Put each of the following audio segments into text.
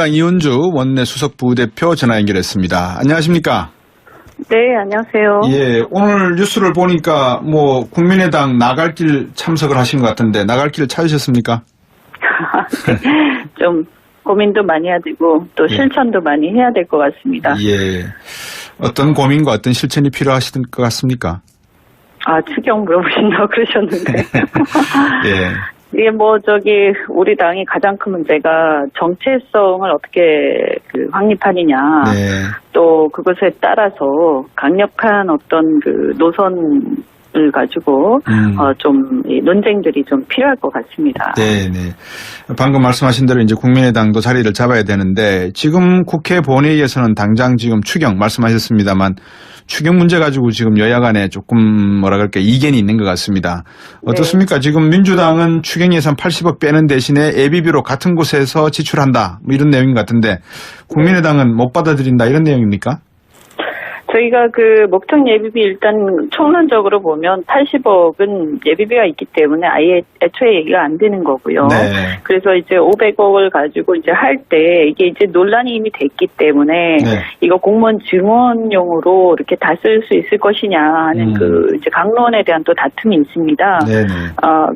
이은주 원내 수석 부대표 전화 연결했습니다. 안녕하십니까? 네, 안녕하세요. 예, 오늘 뉴스를 보니까 국민의당 나갈 길 참석을 하신 것 같은데 나갈 길 찾으셨습니까? 네, 좀 고민도 많이 해야 되고 또 실천도 많이 해야 될 것 같습니다. 예, 어떤 고민과 어떤 실천이 필요하실 것 같습니까? 추경 물어보신다고 그러셨는데. 예. 이게 우리 당이 가장 큰 문제가 정체성을 어떻게 확립하느냐. 네. 또 그것에 따라서 강력한 어떤 노선을 가지고 좀 논쟁들이 좀 필요할 것 같습니다. 네, 네. 방금 말씀하신 대로 이제 국민의당도 자리를 잡아야 되는데 지금 국회 본회의에서는 당장 지금 추경 말씀하셨습니다만 추경 문제 가지고 지금 여야 간에 조금 이견이 있는 것 같습니다. 어떻습니까? 네. 지금 민주당은 추경 예산 80억 빼는 대신에 예비비로 같은 곳에서 지출한다. 이런 내용인 것 같은데 국민의당은 못 받아들인다 이런 내용입니까? 저희가 목적 예비비 일단 총론적으로 보면 80억은 예비비가 있기 때문에 아예 애초에 얘기가 안 되는 거고요. 네. 그래서 이제 500억을 가지고 이제 할 때 이게 이제 논란이 이미 됐기 때문에 네. 이거 공무원 증원용으로 이렇게 다 쓸 수 있을 것이냐 하는 이제 강론에 대한 또 다툼이 있습니다. 네네.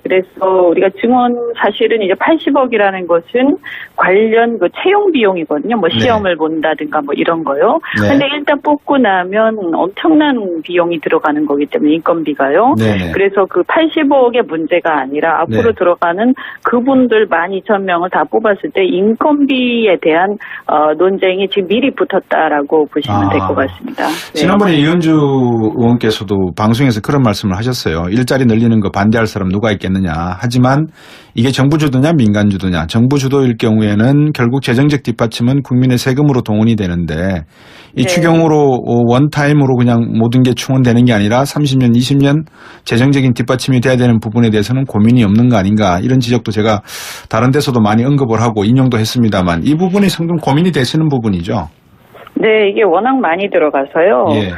그래서 우리가 증원 사실은 이제 80억이라는 것은 관련 채용 비용이거든요. 시험을 네. 본다든가 이런 거요. 네. 근데 일단 뽑고 나면 엄청난 비용이 들어가는 거기 때문에 인건비가요. 네네. 그래서 80억의 문제가 아니라 앞으로 네. 들어가는 그분들 12,000명을 다 뽑았을 때 인건비에 대한 논쟁이 지금 미리 붙었다라고 보시면 될 것 같습니다. 네. 지난번에 이은주 의원께서도 방송에서 그런 말씀을 하셨어요. 일자리 늘리는 거 반대할 사람 누가 있겠느냐. 하지만 이게 정부 주도냐 민간 주도냐. 정부 주도일 경우에는 결국 재정적 뒷받침은 국민의 세금으로 동원이 되는데 이 네. 추경으로 원타임으로 그냥 모든 게 충원되는 게 아니라 30년, 20년 재정적인 뒷받침이 돼야 되는 부분에 대해서는 고민이 없는 거 아닌가 이런 지적도 제가 다른 데서도 많이 언급을 하고 인용도 했습니다.만 이 부분이 상당히 고민이 되시는 부분이죠. 네, 이게 워낙 많이 들어가서요. 예.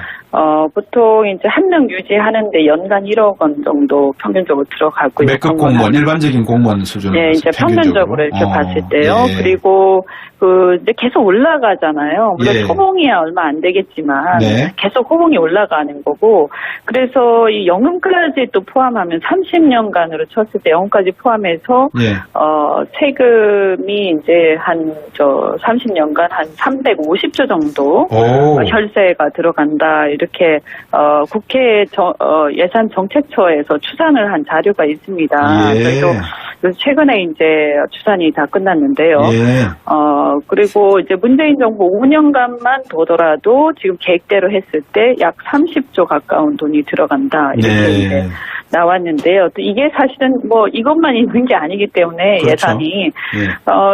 보통 이제 한 명 유지하는데 연간 1억 원 정도 평균적으로 들어가고요. 매급 공무원, 일반적인 공무원 수준으로. 네, 이제 평균적으로 이렇게 봤을 때요. 예. 그리고 이제 계속 올라가잖아요. 물론 예. 호봉이야 얼마 안 되겠지만 네. 계속 호봉이 올라가는 거고 그래서 이 연금까지 또 포함하면 30년간으로 쳤을 때 연금까지 포함해서 예. 세금이 이제 30년간 한 350조 정도 혈세가 들어간다. 이렇게 국회 예산정책처에서 추산을 한 자료가 있습니다. 예. 그래서 최근에 이제 추산이 다 끝났는데요. 예. 그리고 이제 문재인 정부 5년간만 보더라도 지금 계획대로 했을 때 약 30조 가까운 돈이 들어간다. 이렇게 네. 이제 나왔는데요. 또 이게 사실은 이것만 있는 게 아니기 때문에 그렇죠. 예산이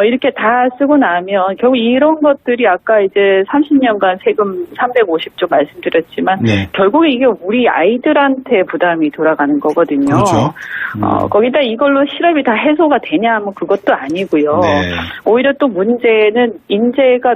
이렇게 다 쓰고 나면 결국 이런 것들이 아까 이제 30년간 세금 350조 말씀드렸지만 네. 결국에 이게 우리 아이들한테 부담이 돌아가는 거거든요. 그렇죠. 거기다 이걸로 실업이 다 해소가 되냐 하면 그것도 아니고요. 네. 오히려 또 문제는 인재가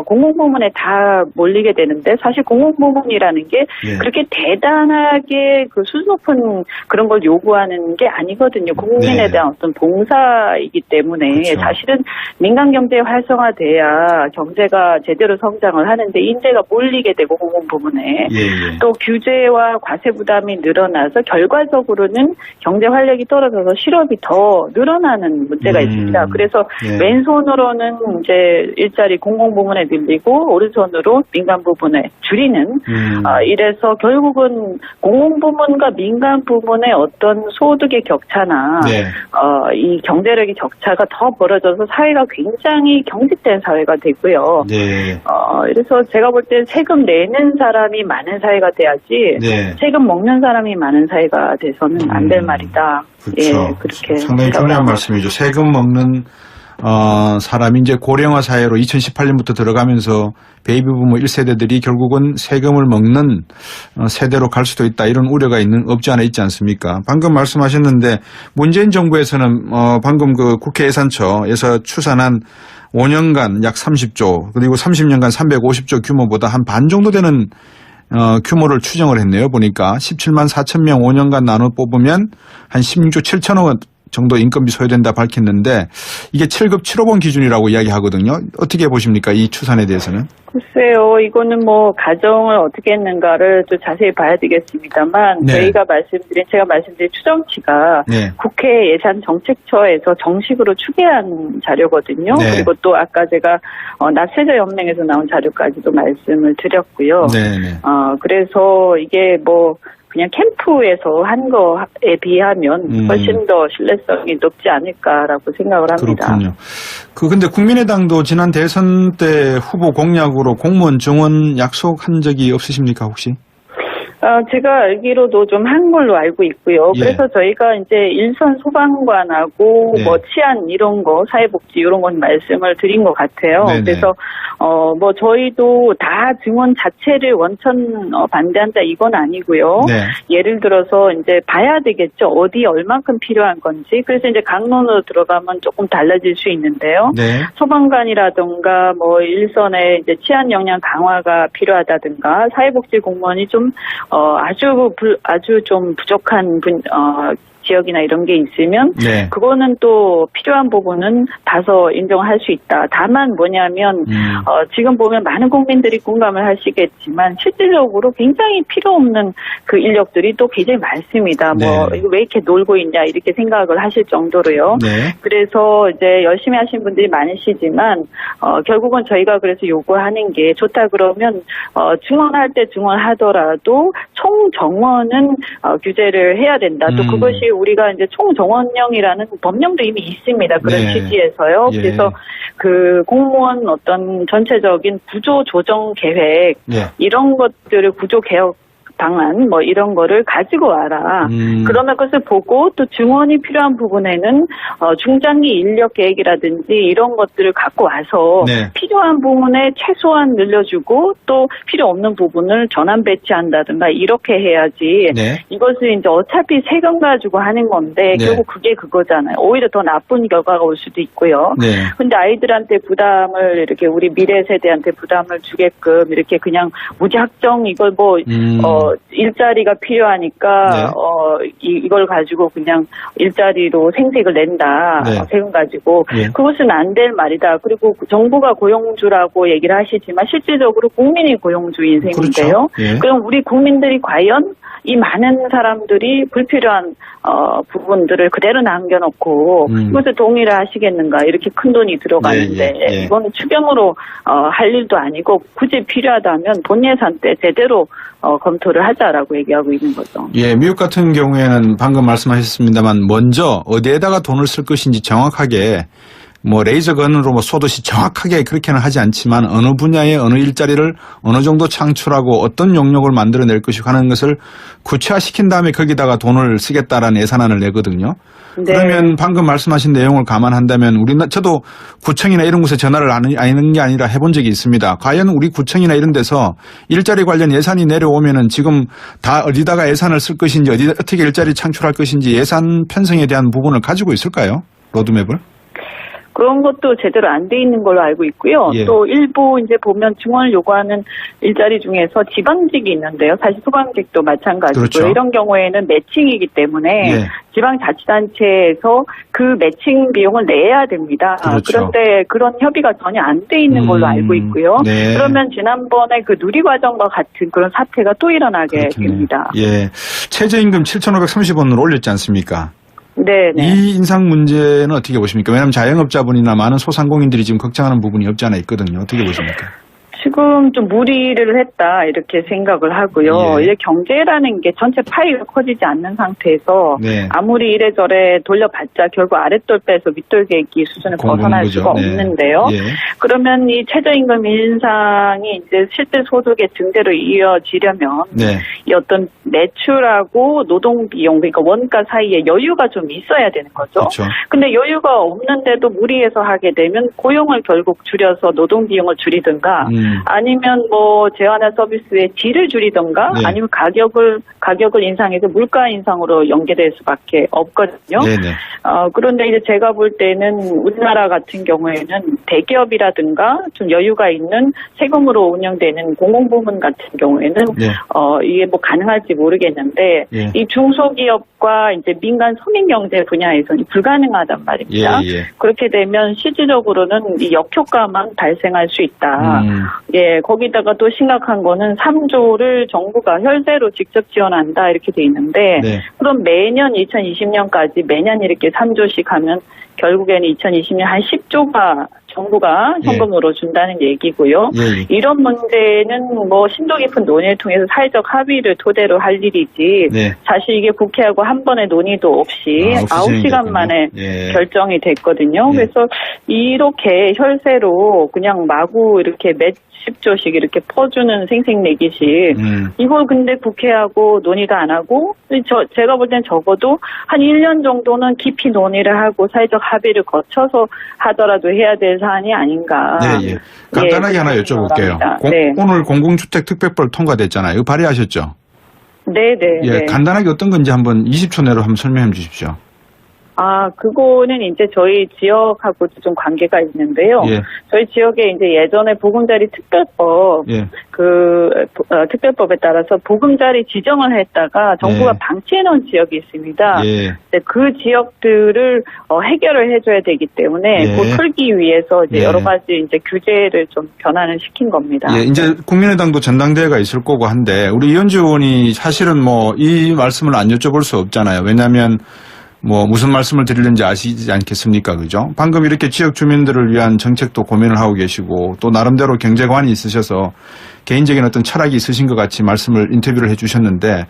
공공부문에 다 몰리게 되는데 사실 공공부문이라는 게 예. 그렇게 대단하게 수준 높은 그런 걸 요구하는 게 아니거든요. 국민에 네. 대한 어떤 봉사이기 때문에 그렇죠. 사실은 민간 경제 활성화돼야 경제가 제대로 성장을 하는데 인재가 몰리게 되고 공공부문에 예. 또 규제와 과세 부담이 늘어나서 결과적으로는 경제 활력이 떨어져서 실업이 더 늘어나는 문제가 있습니다. 그래서 예. 왼손으로는 이제 일자리 공공부문에 늘리고 오른손으로 민간 부문에 줄이는 이래서 결국은 공공부문과 민간 부문의 어떤 소득의 격차나 네. 이 경제력의 격차가 더 벌어져서 사회가 굉장히 경직된 사회가 되고요. 네. 그래서 제가 볼 때 세금 내는 사람이 많은 사회가 돼야지 네. 세금 먹는 사람이 많은 사회가 돼서는 안 될 말이다. 그렇죠. 예, 그렇게 상당히 중요한 말씀이죠. 세금 먹는 사람이 이제 고령화 사회로 2018년부터 들어가면서 베이비 부모 1세대들이 결국은 세금을 먹는 세대로 갈 수도 있다. 이런 우려가 없지 않아 있지 않습니까? 방금 말씀하셨는데 문재인 정부에서는 방금 국회 예산처에서 추산한 5년간 약 30조 그리고 30년간 350조 규모보다 한 반 정도 되는 규모를 추정을 했네요. 보니까 17만 4천 명 5년간 나눠 뽑으면 한 16조 7천억 원 정도 인건비 소요된다 밝혔는데 이게 7급 7호봉 기준이라고 이야기하거든요. 어떻게 보십니까? 이 추산에 대해서는? 글쎄요. 이거는 뭐 가정을 어떻게 했는가를 좀 자세히 봐야 되겠습니다만 네. 제가 말씀드린 추정치가 네. 국회 예산정책처에서 정식으로 추계한 자료거든요. 네. 그리고 또 아까 제가 납세자연맹에서 나온 자료까지도 말씀을 드렸고요. 네. 그래서 이게 뭐 그냥 캠프에서 한 거에 비하면 훨씬 더 신뢰성이 높지 않을까라고 생각을 합니다. 그렇군요. 근데 국민의당도 지난 대선 때 후보 공약으로 공무원 정원 약속한 적이 없으십니까, 혹시? 제가 알기로도 좀 한 걸로 알고 있고요. 예. 그래서 저희가 이제 일선 소방관하고 네. 뭐 치안 이런 거, 사회복지 이런 건 말씀을 드린 것 같아요. 네네. 그래서 뭐 저희도 다 증원 자체를 원천 반대한다 이건 아니고요. 네. 예를 들어서 이제 봐야 되겠죠. 어디 얼만큼 필요한 건지. 그래서 이제 강론으로 들어가면 조금 달라질 수 있는데요. 네. 소방관이라든가 뭐 일선의 이제 치안 역량 강화가 필요하다든가 사회복지 공무원이 좀 아주 좀 부족한 지역이나 이런 게 있으면 네. 그거는 또 필요한 부분은 봐서 인정할 수 있다. 다만 뭐냐면 지금 보면 많은 국민들이 공감을 하시겠지만 실질적으로 굉장히 필요 없는 그 인력들이 또 굉장히 많습니다. 네. 뭐 이거 왜 이렇게 놀고 있냐 이렇게 생각을 하실 정도로요. 네. 그래서 이제 열심히 하신 분들이 많으시지만 결국은 저희가 그래서 요구하는 게 좋다 그러면 증원할 때 증원하더라도 총 정원은 규제를 해야 된다. 또 그것이 우리가 이제 총정원령이라는 법령도 이미 있습니다. 그런 네. 취지에서요. 예. 그래서 그 공무원 어떤 전체적인 구조 조정 계획 예. 이런 것들을 구조 개혁 방안 뭐 이런 거를 가지고 와라. 그러면 그것을 보고 또 증원이 필요한 부분에는 중장기 인력 계획이라든지 이런 것들을 갖고 와서 네. 필요한 부분에 최소한 늘려주고 또 필요 없는 부분을 전환 배치한다든가 이렇게 해야지. 네. 이것을 이제 어차피 세금 가지고 하는 건데 네. 결국 그게 그거잖아요. 오히려 더 나쁜 결과가 올 수도 있고요. 네. 근데 아이들한테 부담을 이렇게 우리 미래 세대한테 부담을 주게끔 이렇게 그냥 무작정 이걸 뭐 일자리가 필요하니까 네. 이걸 가지고 그냥 일자리로 생색을 낸다. 네. 세금 가지고 예. 그것은 안 될 말이다. 그리고 정부가 고용주라고 얘기를 하시지만 실질적으로 국민이 고용주인 셈인데요. 그렇죠. 예. 그럼 우리 국민들이 과연 이 많은 사람들이 불필요한 부분들을 그대로 남겨놓고 그것을 동의를 하시겠는가 이렇게 큰 돈이 들어가는데 예. 이거는 추경으로 할 일도 아니고 굳이 필요하다면 본 예산 때 제대로 검토를 하자라고 얘기하고 있는 거죠. 예, 미국 같은 경우에는 방금 말씀하셨습니다만 먼저 어디에다가 돈을 쓸 것인지 정확하게 뭐 레이저건으로 뭐 쏘듯이 정확하게 그렇게는 하지 않지만 어느 분야에 어느 일자리를 어느 정도 창출하고 어떤 용역을 만들어낼 것이고 하는 것을 구체화시킨 다음에 거기다가 돈을 쓰겠다라는 예산안을 내거든요. 네. 그러면 방금 말씀하신 내용을 감안한다면 저도 구청이나 이런 곳에 전화를 안 하는 게 아니라 해본 적이 있습니다. 과연 우리 구청이나 이런 데서 일자리 관련 예산이 내려오면은 지금 다 어디다가 예산을 쓸 것인지 어떻게 일자리 창출할 것인지 예산 편성에 대한 부분을 가지고 있을까요? 로드맵을? 그런 것도 제대로 안 돼 있는 걸로 알고 있고요. 예. 또 일부 이제 보면 증원을 요구하는 일자리 중에서 지방직이 있는데요. 사실 소방직도 마찬가지고요. 그렇죠. 이런 경우에는 매칭이기 때문에 예. 지방자치단체에서 그 매칭 비용을 내야 됩니다. 그렇죠. 그런데 그런 협의가 전혀 안 돼 있는 걸로 알고 있고요. 네. 그러면 지난번에 그 누리과정과 같은 그런 사태가 또 일어나게 그렇겠네요. 됩니다. 예. 최저임금 7,530원으로 올렸지 않습니까? 네. 이 인상 문제는 어떻게 보십니까? 왜냐하면 자영업자분이나 많은 소상공인들이 지금 걱정하는 부분이 없지 않아 있거든요. 어떻게 보십니까? 지금 좀 무리를 했다 이렇게 생각을 하고요. 예. 이제 경제라는 게 전체 파이가 커지지 않는 상태에서 네. 아무리 이래저래 돌려봤자 결국 아랫돌 빼서 윗돌 개기 수준을 벗어날 수가 네. 없는데요. 예. 그러면 이 최저임금 인상이 이제 실제 소득의 증대로 이어지려면 네. 이 어떤 매출하고 노동 비용 그러니까 원가 사이에 여유가 좀 있어야 되는 거죠. 그렇죠. 근데 여유가 없는데도 무리해서 하게 되면 고용을 결국 줄여서 노동 비용을 줄이든가 아니면 뭐 재화나 서비스의 질을 줄이던가 네. 아니면 가격을 인상해서 물가 인상으로 연계될 수밖에 없거든요. 네네. 그런데 이제 제가 볼 때는 우리나라 같은 경우에는 대기업이라든가 좀 여유가 있는 세금으로 운영되는 공공부문 같은 경우에는 네. 이게 뭐 가능할지 모르겠는데 예. 이 중소기업과 이제 민간 서민경제 분야에서는 불가능하단 말입니다. 예, 예. 그렇게 되면 실질적으로는 이 역효과만 발생할 수 있다. 예, 거기다가 또 심각한 거는 3조를 정부가 혈세로 직접 지원한다 이렇게 돼 있는데 네. 그럼 매년 2020년까지 매년 이렇게 3조씩 하면 결국에는 2020년 한 10조가 정부가 현금으로 준다는 얘기고요. 예. 이런 문제는 뭐 심도 깊은 논의를 통해서 사회적 합의를 토대로 할 일이지 네. 사실 이게 국회하고 한 번의 논의도 없이 9시간 만에 예. 결정이 됐거든요. 예. 그래서 이렇게 혈세로 그냥 마구 이렇게 몇십 조씩 이렇게 퍼주는 생색내기식 이걸 근데 국회하고 논의도 안 하고 제가 볼 땐 적어도 한 1년 정도는 깊이 논의를 하고 사회적 합의를 거쳐서 하더라도 해야 될 사안이 아닌가. 네, 예. 간단하게 하나 여쭤볼게요. 네. 오늘 공공주택 특별법 통과됐잖아요. 이거 발의하셨죠? 네. 예, 간단하게 어떤 건지 한번 20초 내로 한번 설명해 주십시오. 그거는 이제 저희 지역하고도 좀 관계가 있는데요. 예. 저희 지역에 이제 예전에 보금자리 특별법, 예. 특별법에 따라서 보금자리 지정을 했다가 정부가 예. 방치해 놓은 지역이 있습니다. 예. 그 지역들을 해결을 해줘야 되기 때문에 예. 그걸 풀기 위해서 이제 예. 여러 가지 이제 규제를 좀 변화를 시킨 겁니다. 예, 이제 국민의당도 전당대회가 있을 거고 한데 우리 이현주 의원이 사실은 뭐 이 말씀을 안 여쭤볼 수 없잖아요. 왜냐하면 뭐 무슨 말씀을 드리는지 아시지 않겠습니까? 그죠? 방금 이렇게 지역 주민들을 위한 정책도 고민을 하고 계시고 또 나름대로 경제관이 있으셔서 개인적인 어떤 철학이 있으신 것 같이 인터뷰를 해 주셨는데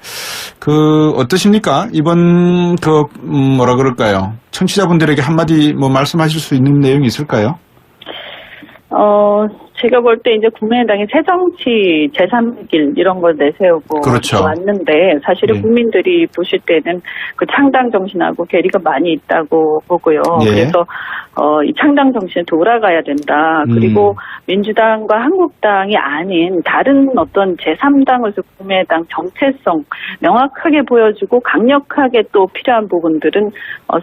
어떠십니까? 이번 뭐라 그럴까요? 청취자분들에게 한마디 뭐 말씀하실 수 있는 내용이 있을까요? 제가 볼 때 이제 국민의당이 새정치 제3길 이런 걸 내세우고 그렇죠. 왔는데 사실은 예. 국민들이 보실 때는 그 창당 정신하고 괴리가 많이 있다고 보고요. 예. 그래서 이 창당 정신을 돌아가야 된다. 그리고 민주당과 한국당이 아닌 다른 어떤 제3당으로서 국민의당 정체성 명확하게 보여주고 강력하게 또 필요한 부분들은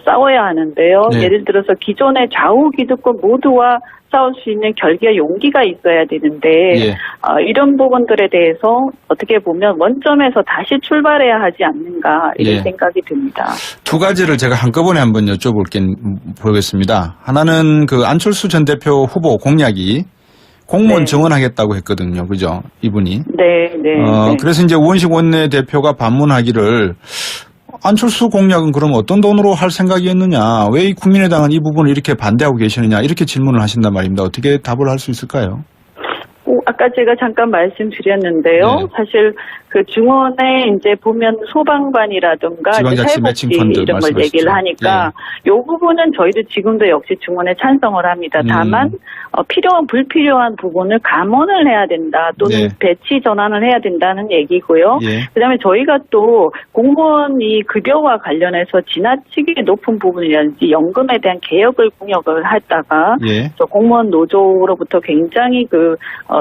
싸워야 하는데요. 네. 예를 들어서 기존의 좌우 기득권 모두와 싸울 수 있는 결기와 용기가 있어야 되는데 예. 이런 부분들에 대해서 어떻게 보면 원점에서 다시 출발해야 하지 않는가 이런 예. 생각이 듭니다. 두 가지를 제가 한꺼번에 한번 보겠습니다. 하나는 안철수 전 대표 후보 공약이 공무원 네. 정원하겠다고 했거든요. 그죠? 이분이. 네. 그래서 이제 우원식 원내대표가 반문하기를 안철수 공약은 그럼 어떤 돈으로 할 생각이었느냐? 왜 이 국민의당은 이 부분을 이렇게 반대하고 계시느냐? 이렇게 질문을 하신단 말입니다. 어떻게 답을 할 수 있을까요? 아까 제가 잠깐 말씀드렸는데요. 네. 사실 그 중원에 이제 보면 소방관이라든가 지방자치 매칭 펀드 이런 걸 말씀하시죠. 얘기를 하니까 이 부분은 저희도 지금도 역시 중원에 찬성을 합니다. 다만 불필요한 부분을 감원을 해야 된다 또는 네. 배치 전환을 해야 된다는 얘기고요. 예. 그다음에 저희가 또 공무원이 급여와 관련해서 지나치게 높은 부분이라든지 연금에 대한 개혁을 공약을 했다가 예. 저 공무원 노조로부터 굉장히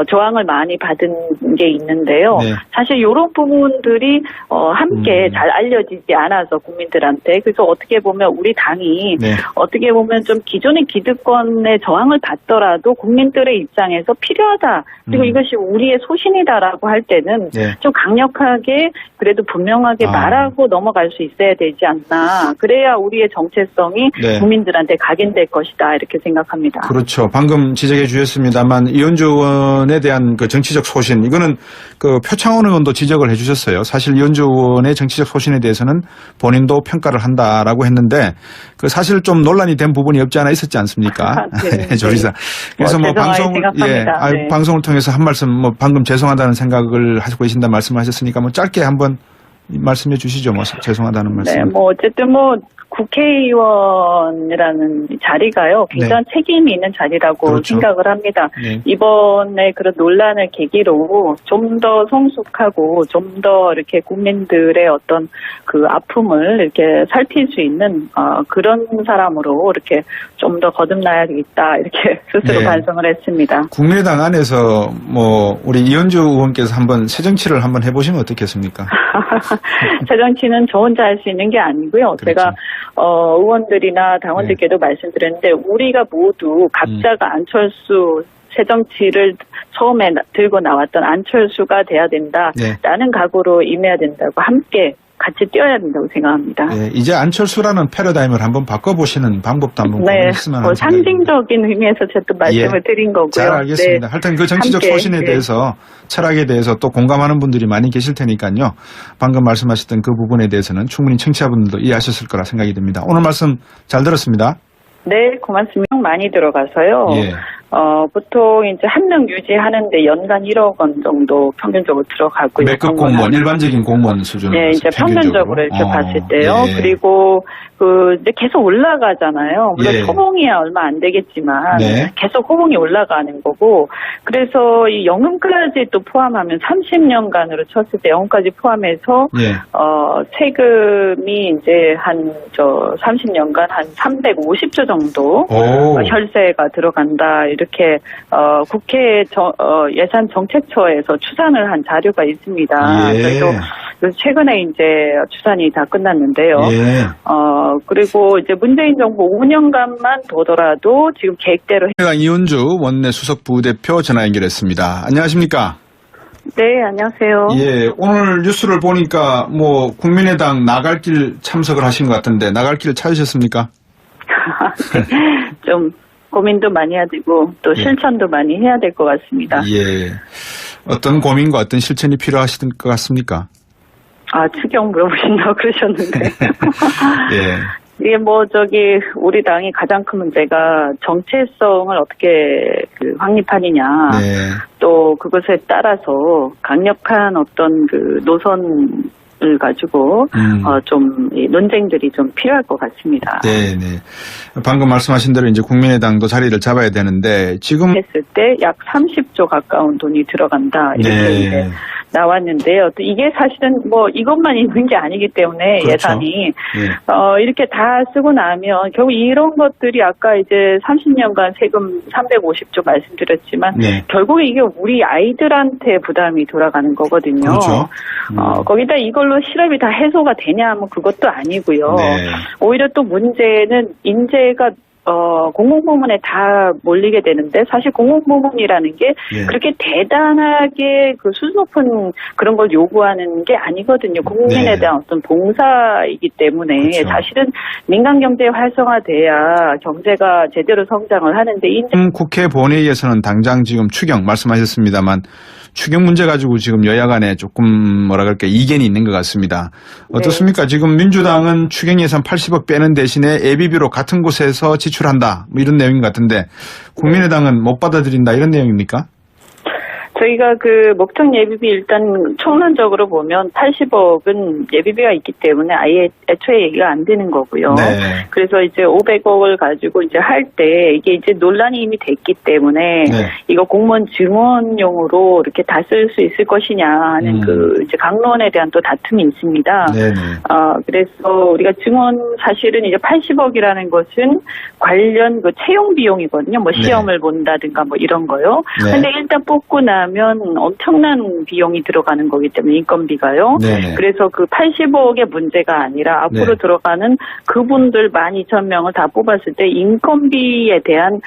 저항을 많이 받은 게 있는데요. 네. 사실 이런 부분들이 함께 잘 알려지지 않아서 국민들한테 그래서 어떻게 보면 우리 당이 네. 어떻게 보면 좀 기존의 기득권의 저항을 받더라도 국민들의 입장에서 필요하다. 그리고 이것이 우리의 소신이다라고 할 때는 네. 좀 강력하게 그래도 분명하게 말하고 넘어갈 수 있어야 되지 않나. 그래야 우리의 정체성이 네. 국민들한테 각인될 것이다. 이렇게 생각합니다. 그렇죠. 방금 지적해 주셨습니다만 이현주 의원에 대한 정치적 소신 이거는 표창원 의원도 지적을 해주셨어요. 사실 이현주 의원의 정치적 소신에 대해서는 본인도 평가를 한다라고 했는데 사실 좀 논란이 된 부분이 없지 않아 있었지 않습니까? 네. 조리사. 그래서 네. 방송을 통해서 한 말씀 방금 죄송하다는 생각을 하시고 계신다 말씀하셨으니까 짧게 한번 말씀해 주시죠. 죄송하다는 말씀. 네, 어쨌든 국회의원이라는 자리가요, 굉장히 책임이 있는 자리라고 그렇죠. 생각을 합니다. 네. 이번에 그런 논란을 계기로 좀 더 성숙하고 좀 더 이렇게 국민들의 어떤 그 아픔을 이렇게 살필 수 있는 그런 사람으로 이렇게 좀 더 거듭나야겠다 이렇게 스스로 네. 반성을 했습니다. 국민의당 안에서 우리 이현주 의원께서 한번 새정치를 한번 해보시면 어떻겠습니까? 새정치는 저 혼자 할 수 있는 게 아니고요. 그렇죠. 제가 의원들이나 당원들께도 말씀드렸는데 우리가 모두 각자가 안철수 새정치를 처음에 들고 나왔던 안철수가 돼야 된다라는 각오로 임해야 된다고 함께 같이 뛰어야 된다고 생각합니다. 네, 이제 안철수라는 패러다임을 한번 바꿔보시는 방법도 한번 고민했으면 하는 상징적인 의미에서 제가 또 말씀을 드린 거고요. 잘 알겠습니다. 네. 하여튼 그 정치적 함께, 소신에 대해서 철학에 대해서 또 공감하는 분들이 많이 계실 테니까요. 방금 말씀하셨던 그 부분에 대해서는 충분히 청취자분들도 이해하셨을 거라 생각이 듭니다. 오늘 말씀 잘 들었습니다. 네, 고맙습니다. 많이 들어가서요. 예. 보통 이제 한 명 유지하는데 연간 1억 원 정도 평균적으로 들어가고요. 매급 공무원, 일반적인 공무원 수준으로. 네, 이제 평균적으로 이렇게 봤을 때요. 예. 그리고 이제 계속 올라가잖아요. 물론 예. 호봉이 얼마 안 되겠지만 네. 계속 호봉이 올라가는 거고, 그래서 이 연금까지 또 포함하면 30년간으로 쳤을 때 연금까지 포함해서 예. 세금이 이제 30년간 한 350조 정도 혈세가 들어간다. 이렇게 국회 예산정책처에서 추산을 한 자료가 있습니다. 예. 그래서 최근에 이제 추산이 다 끝났는데요. 예. 그리고 이제 문재인 정부 5년간만 보더라도 지금 계획대로. 이현주 원내 수석 부대표 전화 연결했습니다. 안녕하십니까? 네, 안녕하세요. 예, 오늘 뉴스를 보니까 국민의당 나갈 길 참석을 하신 것 같은데 나갈 길 찾으셨습니까? 좀 고민도 많이 해야 되고 또 실천도 많이 해야 될 것 같습니다. 예. 어떤 고민과 어떤 실천이 필요하실 것 같습니까? 추경 물어보신다고 그러셨는데. 예. 이게 우리 당이 가장 큰 문제가 정체성을 어떻게 확립하느냐. 네. 또 그것에 따라서 강력한 어떤 노선을 가지고 좀 논쟁들이 좀 필요할 것 같습니다. 네, 네. 방금 말씀하신 대로 이제 국민의당도 자리를 잡아야 되는데 지금 했을 때 약 30조 가까운 돈이 들어간다 이렇게 이제 나왔는데요. 또 이게 사실은 이것만 있는 게 아니기 때문에 그렇죠. 예산이 이렇게 다 쓰고 나면 결국 이런 것들이 아까 이제 30년간 세금 350조 말씀드렸지만 결국에 이게 우리 아이들한테 부담이 돌아가는 거거든요. 그렇죠. 거기다 이걸로 실업이 다 해소가 되냐 하면 그것도 아니고요. 오히려 또 문제는 인재가 공공부문에 다 몰리게 되는데 사실 공공부문이라는 게 그렇게 대단하게 수준 높은 그런 걸 요구하는 게 아니거든요. 국민에 대한 어떤 봉사이기 때문에 사실은 민간 경제 활성화돼야 경제가 제대로 성장을 하는데 국회 본회의에서는 당장 지금 추경 말씀하셨습니다만 추경 문제 가지고 지금 여야 간에 조금 이견이 있는 것 같습니다. 어떻습니까? 지금 민주당은 추경 예산 80억 빼는 대신에 예비비로 같은 곳에서 지출한다. 이런 내용인 것 같은데 국민의당은 못 받아들인다 이런 내용입니까? 저희가 목적 예비비 일단 총론적으로 보면 80억은 예비비가 있기 때문에 아예 애초에 얘기가 안 되는 거고요. 그래서 이제 500억을 가지고 이제 할 때 이게 이제 논란이 이미 됐기 때문에 이거 공무원 증원용으로 이렇게 다 쓸 수 있을 것이냐 하는 이제 강론에 대한 또 다툼이 있습니다. 그래서 우리가 증원 사실은 이제 80억이라는 것은 관련 채용 비용이거든요. 시험을 본다든가 이런 거요. 근데 일단 뽑고 나면 엄청난 비용이 들어가는 거기 때문에 인건비가요. 그래서 80억의 문제가 아니라 앞으로 들어가는 그분들 12,000명을 다 뽑았을 때 인건비에 대한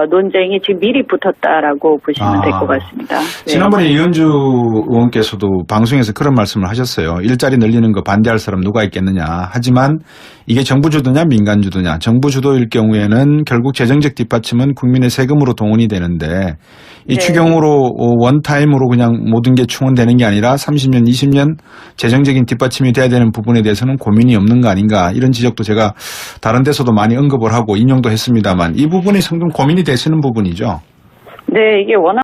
논쟁이 지금 미리 붙었다라고 보시면 될 것 같습니다. 지난번에 이현주 의원께서도 방송에서 그런 말씀을 하셨어요. 일자리 늘리는 거 반대할 사람 누가 있겠느냐. 하지만 이게 정부 주도냐 민간 주도냐. 정부 주도일 경우에는 결국 재정적 뒷받침은 국민의 세금으로 동원이 되는데 이 추경으로 원타임으로 그냥 모든 게 충원되는 게 아니라 30년, 20년 재정적인 뒷받침이 돼야 되는 부분에 대해서는 고민이 없는 거 아닌가 이런 지적도 제가 다른 데서도 많이 언급을 하고 인용도 했습니다만 이 부분이 상당히 고민이 되시는 부분이죠. 네, 이게 워낙